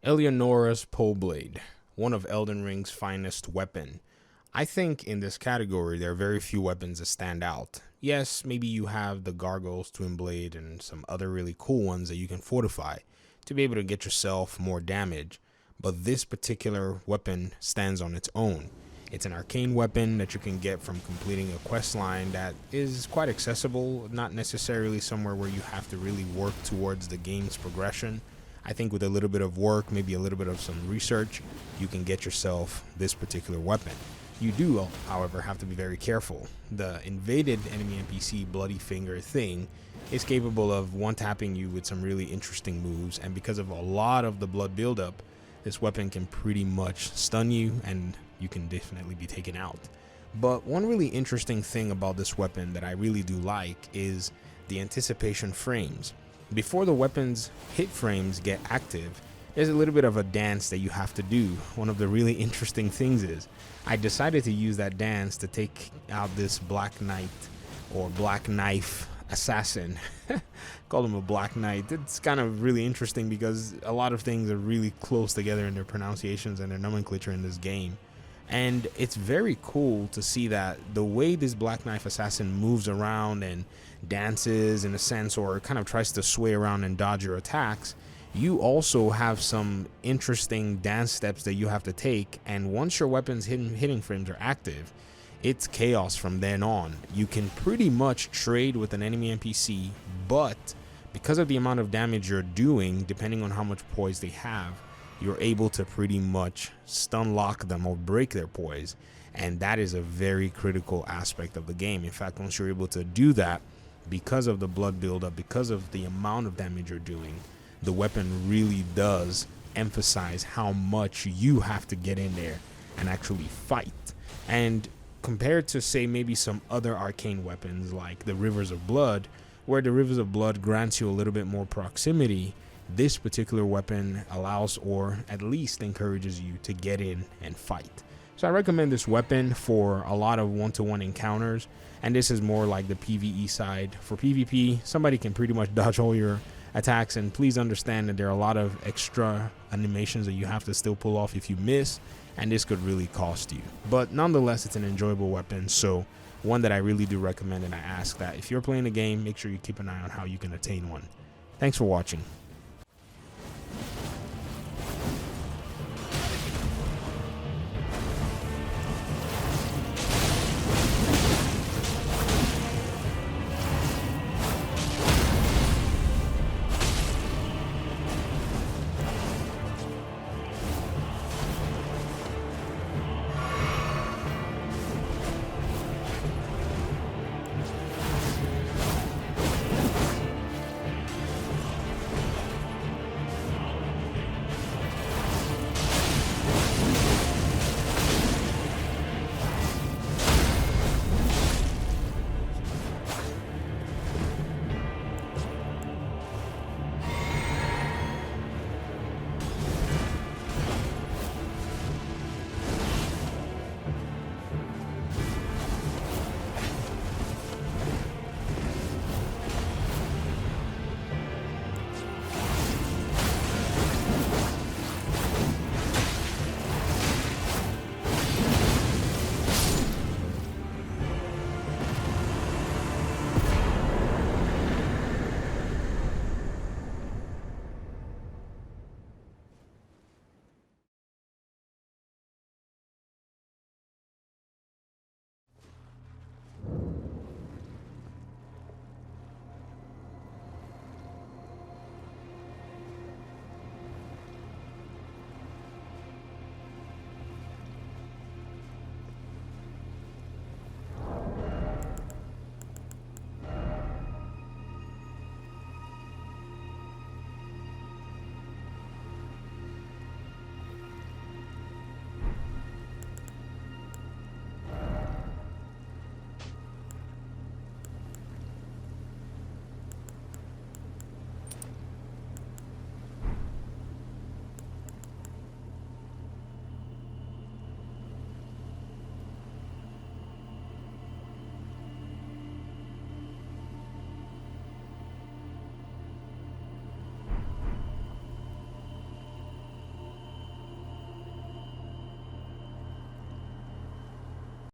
Eleonora's pole blade, one of Elden Ring's finest weapon. I think in this category there are very few weapons that stand out. Yes, maybe you have the Gargoyle's twin blade and some other really cool ones that you can fortify to be able to get yourself more damage, but this particular weapon stands on its own. It's an arcane weapon that you can get from completing a quest line that is quite accessible, not necessarily somewhere where you have to really work towards the game's progression. I think with a little bit of work, maybe a little bit of some research, you can get yourself this particular weapon. You do, however, have to be very careful. The invaded enemy NPC Bloody Finger thing is capable of one-tapping you with some really interesting moves, and because of a lot of the blood buildup, this weapon can pretty much stun you and you can definitely be taken out. But one really interesting thing about this weapon that I really do like is the anticipation frames. Before the weapon's hit frames get active, there's a little bit of a dance that you have to do. One of the really interesting things is I decided to use that dance to take out this Black Knight or Black Knife assassin. Call him a Black Knight. It's kind of really interesting because a lot of things are really close together in their pronunciations and their nomenclature in this game. And it's very cool to see that the way this Black Knife assassin moves around and dances in a sense, or kind of tries to sway around and dodge your attacks, you also have some interesting dance steps that you have to take. And once your weapon's hitting frames are active, it's chaos from then on. You can pretty much trade with an enemy NPC, but because of the amount of damage you're doing, depending on how much poise they have, you're able to pretty much stun lock them or break their poise, and that is a very critical aspect of the game. In fact, once you're able to do that, because of the blood buildup, because of the amount of damage you're doing, the weapon really does emphasize how much you have to get in there and actually fight. And compared to, say, maybe some other arcane weapons like the Rivers of Blood, where the Rivers of Blood grants you a little bit more proximity, this particular weapon allows, or at least encourages you to get in and fight. So I recommend this weapon for a lot of one-to-one encounters, and this is more like the PvE side. For PvP, somebody can pretty much dodge all your attacks, and please understand that there are a lot of extra animations that you have to still pull off if you miss, and this could really cost you. But nonetheless, it's an enjoyable weapon, so one that I really do recommend, and I ask that if you're playing the game, make sure you keep an eye on how you can attain one. Thanks for watching.